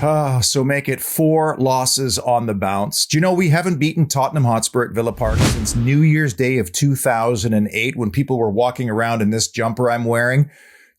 So make it 4 losses on the bounce. Do you know we haven't beaten Tottenham Hotspur at Villa Park since New Year's Day of 2008 when people were walking around in this jumper I'm wearing?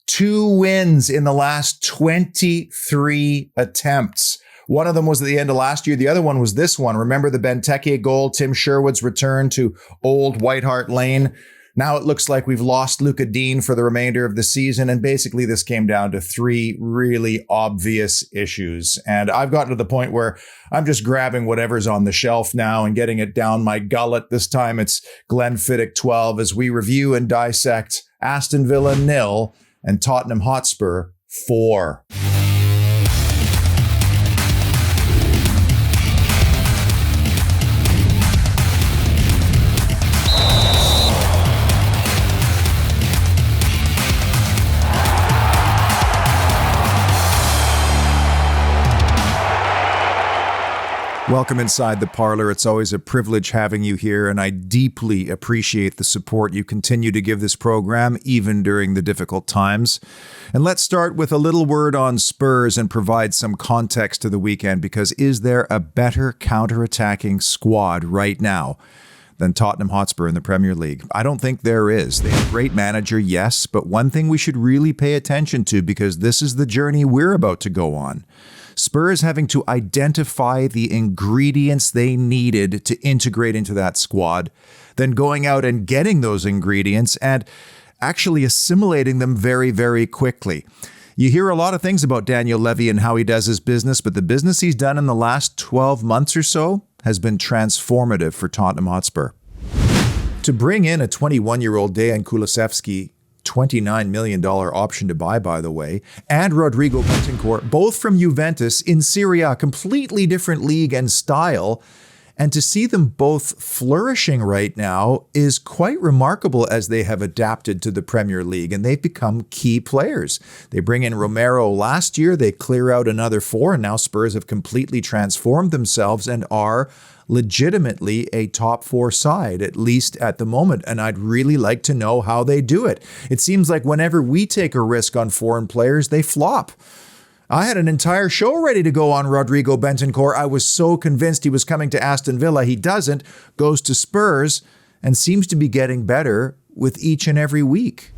2 wins in the last 23 attempts. One of them was at the end of last year. The other one was this one. Remember the Benteke goal, Tim Sherwood's return to Old White Hart Lane? Now it looks like we've lost Luca Dean for the remainder of the season. And basically this came down to 3 really obvious issues. And I've gotten to the point where I'm just grabbing whatever's on the shelf now and getting it down my gullet. This time it's Glenfiddich 12 as we review and dissect Aston Villa 0 and Tottenham Hotspur 4. Welcome inside the parlor. It's always a privilege having you here, and I deeply appreciate the support you continue to give this program, even during the difficult times. And let's start with a little word on Spurs and provide some context to the weekend, because is there a better counter-attacking squad right now than Tottenham Hotspur in the Premier League? I don't think there is. They have a great manager, yes, but one thing we should really pay attention to, because this is the journey we're about to go on. Spurs having to identify the ingredients they needed to integrate into that squad, then going out and getting those ingredients and actually assimilating them very, very quickly. You hear a lot of things about Daniel Levy and how he does his business, but the business he's done in the last 12 months or so has been transformative for Tottenham Hotspur. To bring in a 21-year-old Dejan Kulusevski, $29 million option to buy, by the way, and Rodrigo Bentancur, both from Juventus in Serie A, completely different league and style. And to see them both flourishing right now is quite remarkable as they have adapted to the Premier League and they've become key players. They bring in Romero last year, they clear out another 4, and now Spurs have completely transformed themselves and are legitimately a top 4 side, at least at the moment. And I'd really like to know how they do it. It seems like whenever we take a risk on foreign players, they flop. I had an entire show ready to go on Rodrigo Bentancur. I was so convinced he was coming to Aston Villa. He doesn't, goes to Spurs, and seems to be getting better with each and every week.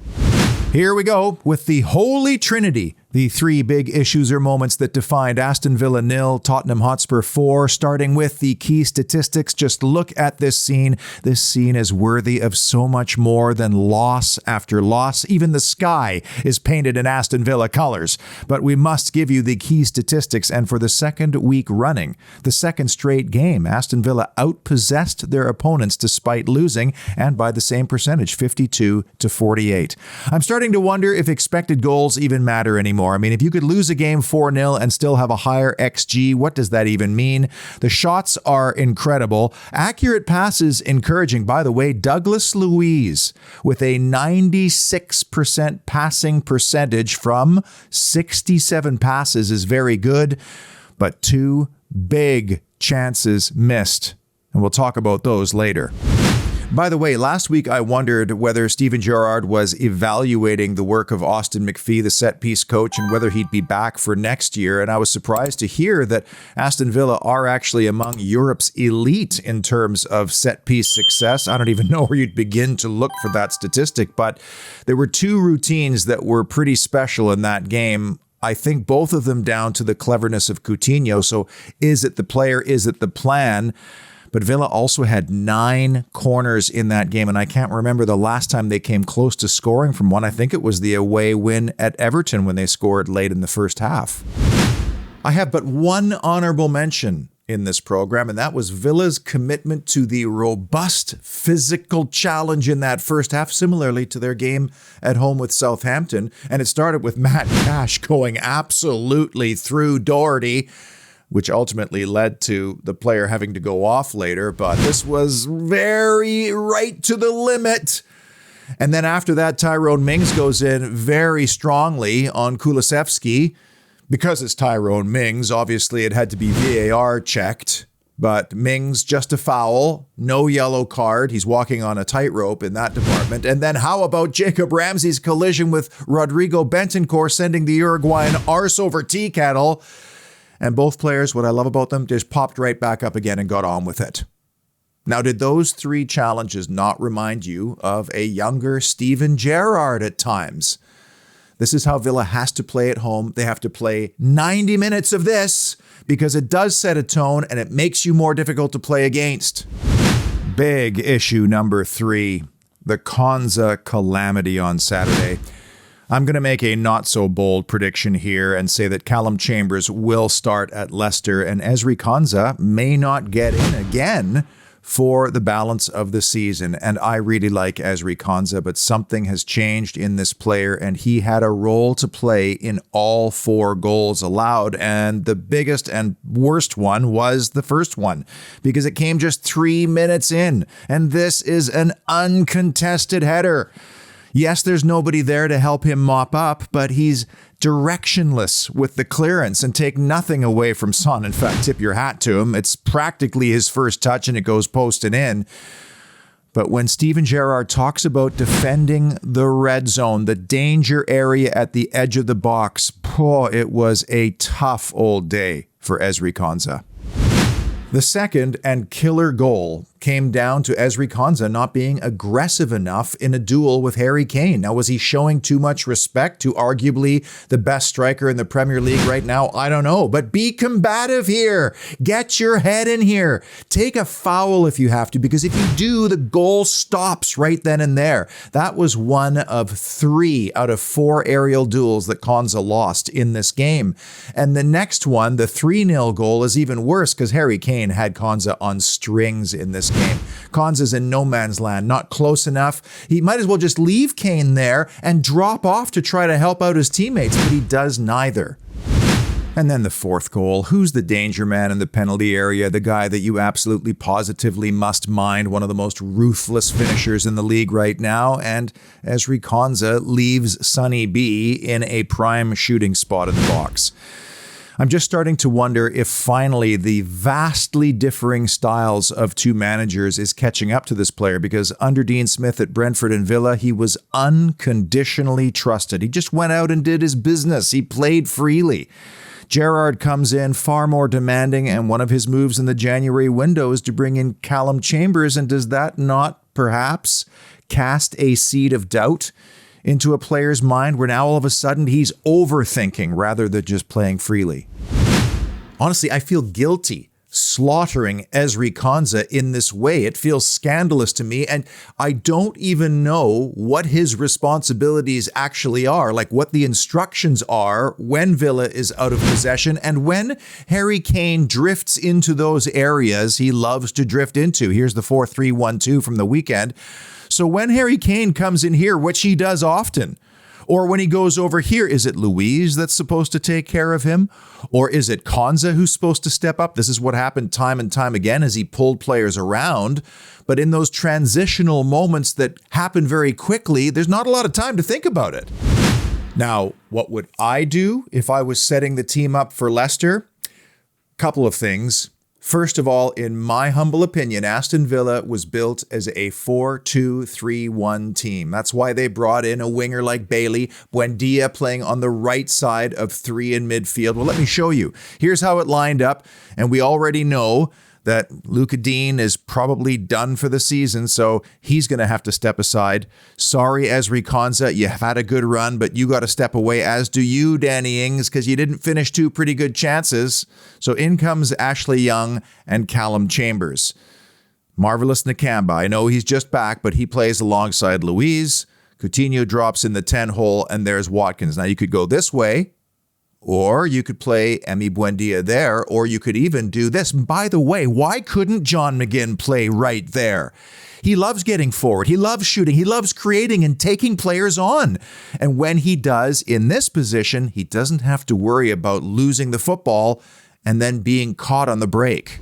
Here we go with the Holy Trinity, the 3 big issues or moments that defined Aston Villa 0, Tottenham Hotspur 4, starting with the key statistics. Just look at this scene. This scene is worthy of so much more than loss after loss. Even the sky is painted in Aston Villa colors. But we must give you the key statistics, and for the second week running, the second straight game, Aston Villa outpossessed their opponents despite losing, and by the same percentage, 52-48. I'm starting to wonder if expected goals even matter anymore. I mean, if you could lose a game 4-0 and still have a higher XG, what does that even mean? The shots are incredible. Accurate passes encouraging. By the way, Douglas Luiz with a 96% passing percentage from 67 passes is very good, but 2 big chances missed. And we'll talk about those later. By the way, last week I wondered whether Steven Gerrard was evaluating the work of Austin McPhee, the set-piece coach, and whether he'd be back for next year. And I was surprised to hear that Aston Villa are actually among Europe's elite in terms of set-piece success. I don't even know where you'd begin to look for that statistic, but there were 2 routines that were pretty special in that game. I think both of them down to the cleverness of Coutinho. So is it the player? Is it the plan? But Villa also had 9 corners in that game, and I can't remember the last time they came close to scoring from one. I think it was the away win at Everton when they scored late in the first half. I have but one honorable mention in this program, and that was Villa's commitment to the robust physical challenge in that first half, similarly to their game at home with Southampton. And it started with Matt Cash going absolutely through Doherty, which ultimately led to the player having to go off later. But this was very right to the limit. And then after that, Tyrone Mings goes in very strongly on Kulusevski. Because it's Tyrone Mings, obviously it had to be VAR checked. But Mings, just a foul, no yellow card. He's walking on a tightrope in that department. And then how about Jacob Ramsey's collision with Rodrigo Bentancur, sending the Uruguayan arse over tea kettle? And both players, what I love about them, just popped right back up again and got on with it. Now, did those 3 challenges not remind you of a younger Steven Gerrard at times? This is how Villa has to play at home. They have to play 90 minutes of this because it does set a tone and it makes you more difficult to play against. Big issue number 3, the Konsa Calamity on Saturday. I'm going to make a not-so-bold prediction here and say that Callum Chambers will start at Leicester and Ezri Konsa may not get in again for the balance of the season. And I really like Ezri Konsa, but something has changed in this player, and he had a role to play in all 4 goals allowed. And the biggest and worst one was the first one, because it came just 3 minutes in, and this is an uncontested header. Yes, there's nobody there to help him mop up, but he's directionless with the clearance and take nothing away from Son. In fact, tip your hat to him. It's practically his first touch and it goes posted in. But when Steven Gerrard talks about defending the red zone, the danger area at the edge of the box, it was a tough old day for Ezri Konsa. The second and killer goal came down to Ezri Konsa not being aggressive enough in a duel with Harry Kane. Now, was he showing too much respect to arguably the best striker in the Premier League right now? I don't know, but be combative here. Get your head in here. Take a foul if you have to, because if you do, the goal stops right then and there. That was one of 3 out of 4 aerial duels that Konsa lost in this game. And the next one, the 3-0 goal, is even worse because Harry Kane had Konsa on strings in this game. Konsa's in no man's land, not close enough. He might as well just leave Kane there and drop off to try to help out his teammates, but he does neither. And then the 4th goal. Who's the danger man in the penalty area? The guy that you absolutely positively must mind, one of the most ruthless finishers in the league right now. And Ezri Konsa leaves Sonny B in a prime shooting spot in the box. I'm just starting to wonder if finally the vastly differing styles of 2 managers is catching up to this player, because under Dean Smith at Brentford and Villa, he was unconditionally trusted. He just went out and did his business. He played freely. Gerrard comes in far more demanding, and one of his moves in the January window is to bring in Callum Chambers. And does that not perhaps cast a seed of doubt into a player's mind where now all of a sudden he's overthinking rather than just playing freely? Honestly, I feel guilty slaughtering Ezri Konsa in this way. It feels scandalous to me, and I don't even know what his responsibilities actually are, like what the instructions are when Villa is out of possession and when Harry Kane drifts into those areas he loves to drift into. Here's the 4-3-1-2 from the weekend. So when Harry Kane comes in here, which he does often, or when he goes over here, is it Luiz that's supposed to take care of him? Or is it Konsa who's supposed to step up? This is what happened time and time again as he pulled players around. But in those transitional moments that happen very quickly, there's not a lot of time to think about it. Now, what would I do if I was setting the team up for Leicester? Couple of things. First of all, in my humble opinion, Aston Villa was built as a 4-2-3-1 team. That's why they brought in a winger like Bailey, Buendia playing on the right side of 3 in midfield. Well, let me show you. Here's how it lined up, and we already know that Luca Dean is probably done for the season, so he's going to have to step aside. Sorry, Ezri Konsa, you had a good run, but you got to step away, as do you, Danny Ings, because you didn't finish 2 pretty good chances. So in comes Ashley Young and Callum Chambers. Marvelous Nakamba. I know he's just back, but he plays alongside Luiz. Coutinho drops in the 10 hole, and there's Watkins. Now, you could go this way, or you could play Emi Buendia there, or you could even do this. By the way, why couldn't John McGinn play right there? He loves getting forward. He loves shooting. He loves creating and taking players on. And when he does in this position, he doesn't have to worry about losing the football and then being caught on the break.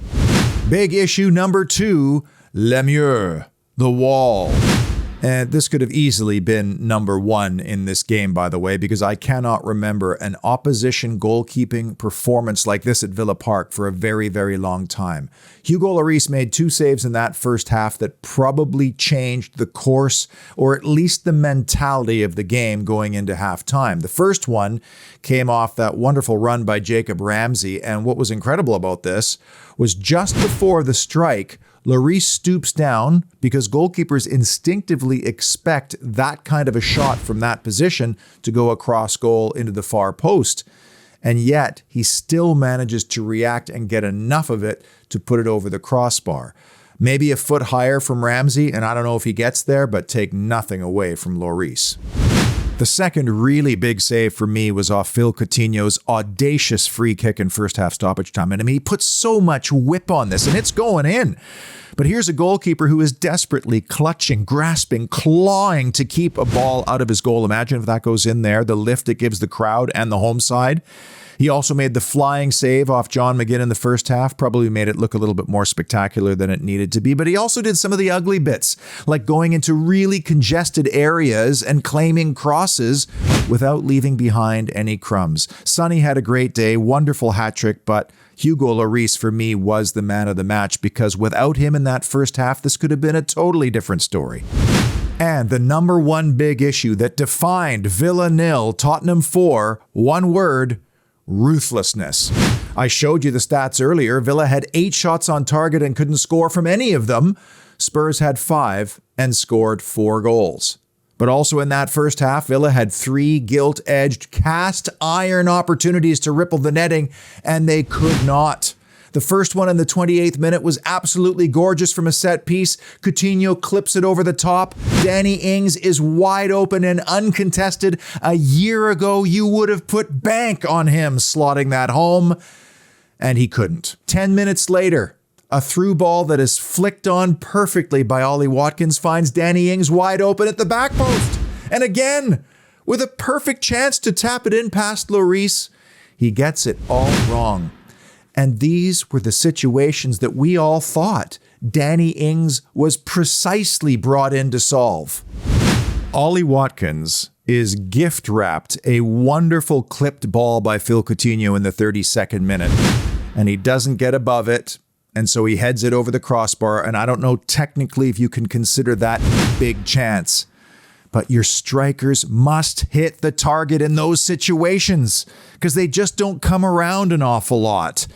Big issue number 2, Lemieux, the wall. And this could have easily been number one in this game, by the way, because I cannot remember an opposition goalkeeping performance like this at Villa Park for a very, very long time. Hugo Lloris made 2 saves in that first half that probably changed the course, or at least the mentality of the game going into halftime. The first one came off that wonderful run by Jacob Ramsey, and what was incredible about this was just before the strike, Lloris stoops down because goalkeepers instinctively expect that kind of a shot from that position to go across goal into the far post. And yet he still manages to react and get enough of it to put it over the crossbar. Maybe a foot higher from Ramsey, and I don't know if he gets there, but take nothing away from Lloris. The second really big save for me was off Phil Coutinho's audacious free kick in first half stoppage time. And I mean, he puts so much whip on this, and it's going in. But here's a goalkeeper who is desperately clutching, grasping, clawing to keep a ball out of his goal. Imagine if that goes in there, the lift it gives the crowd and the home side. He also made the flying save off John McGinn in the first half, probably made it look a little bit more spectacular than it needed to be. But he also did some of the ugly bits, like going into really congested areas and claiming crosses without leaving behind any crumbs. Sonny had a great day, wonderful hat trick, but Hugo Lloris for me was the man of the match because without him in that first half, this could have been a totally different story. And the number one big issue that defined Villa 0, Tottenham 4, one word: ruthlessness. I showed you the stats earlier. Villa had 8 shots on target and couldn't score from any of them. Spurs had 5 and scored 4 goals. But also in that first half, Villa had 3 gilt-edged cast iron opportunities to ripple the netting, and they could not. The first one in the 28th minute was absolutely gorgeous from a set piece. Coutinho clips it over the top. Danny Ings is wide open and uncontested. A year ago, you would have put bank on him slotting that home, and he couldn't. 10 minutes later, a through ball that is flicked on perfectly by Ollie Watkins finds Danny Ings wide open at the back post. And again, with a perfect chance to tap it in past Lloris, he gets it all wrong. And these were the situations that we all thought Danny Ings was precisely brought in to solve. Ollie Watkins is gift-wrapped a wonderful clipped ball by Phil Coutinho in the 32nd minute, and he doesn't get above it, and so he heads it over the crossbar, and I don't know technically if you can consider that a big chance. But your strikers must hit the target in those situations because they just don't come around an awful lot.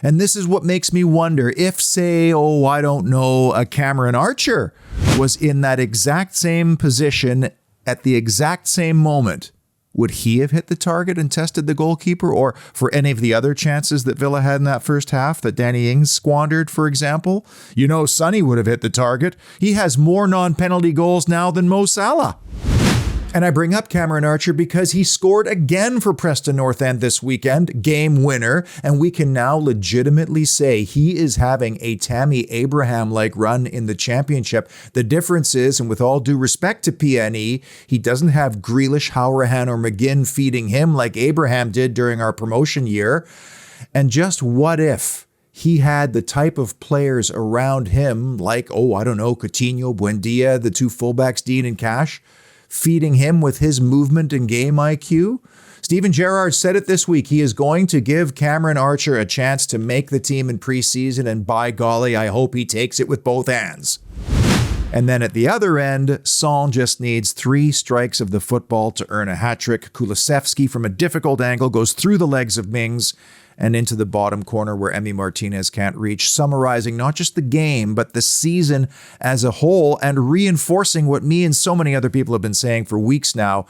And this is what makes me wonder if, say, I don't know, a Cameron Archer was in that exact same position at the exact same moment. Would he have hit the target and tested the goalkeeper? Or for any of the other chances that Villa had in that first half that Danny Ings squandered, for example? You know, Sonny would have hit the target. He has more non-penalty goals now than Mo Salah. And I bring up Cameron Archer because he scored again for Preston North End this weekend, game winner, and we can now legitimately say he is having a Tammy Abraham-like run in the championship. The difference is, and with all due respect to PNE, he doesn't have Grealish, Hourahan, or McGinn feeding him like Abraham did during our promotion year. And just what if he had the type of players around him like, Coutinho, Buendia, the 2 fullbacks, Dean and Cash, feeding him with his movement and game IQ? Steven Gerrard said it this week. He is going to give Cameron Archer a chance to make the team in preseason, and by golly, I hope he takes it with both hands. And then at the other end, Son just needs 3 strikes of the football to earn a hat-trick. Kulusevski from a difficult angle goes through the legs of Mings and into the bottom corner where Emi Martinez can't reach, summarizing not just the game, but the season as a whole and reinforcing what me and so many other people have been saying for weeks now.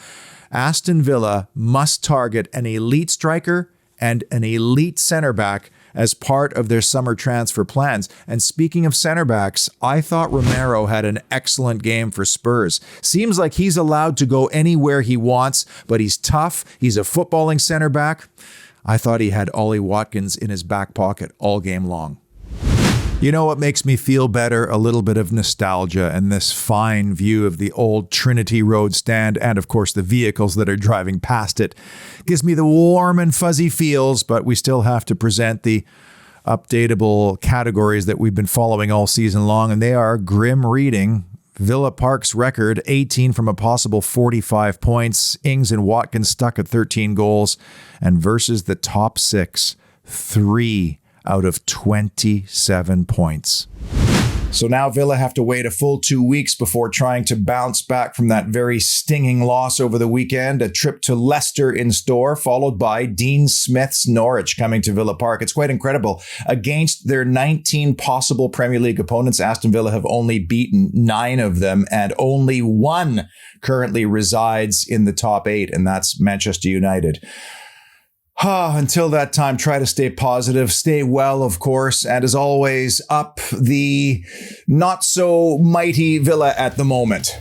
Aston Villa must target an elite striker and an elite center back as part of their summer transfer plans. And speaking of center backs, I thought Romero had an excellent game for Spurs. Seems like he's allowed to go anywhere he wants, but he's tough. He's a footballing center back. I thought he had Ollie Watkins in his back pocket all game long. You know what makes me feel better? A little bit of nostalgia and this fine view of the old Trinity Road stand and, of course, the vehicles that are driving past it. Gives me the warm and fuzzy feels, but we still have to present the updatable categories that we've been following all season long, and they are grim reading, Villa Park's record, 18 from a possible 45 points. Ings and Watkins stuck at 13 goals. And versus the top six, 3 out of 27 points. So now Villa have to wait a full 2 weeks before trying to bounce back from that very stinging loss over the weekend. A trip to Leicester in store, followed by Dean Smith's Norwich coming to Villa Park. It's quite incredible. Against their 19 possible Premier League opponents, Aston Villa have only beaten 9 of them, and only one currently resides in the top 8, and that's Manchester United. Until that time, try to stay positive, stay well, of course, and as always, up the not so mighty Villa at the moment.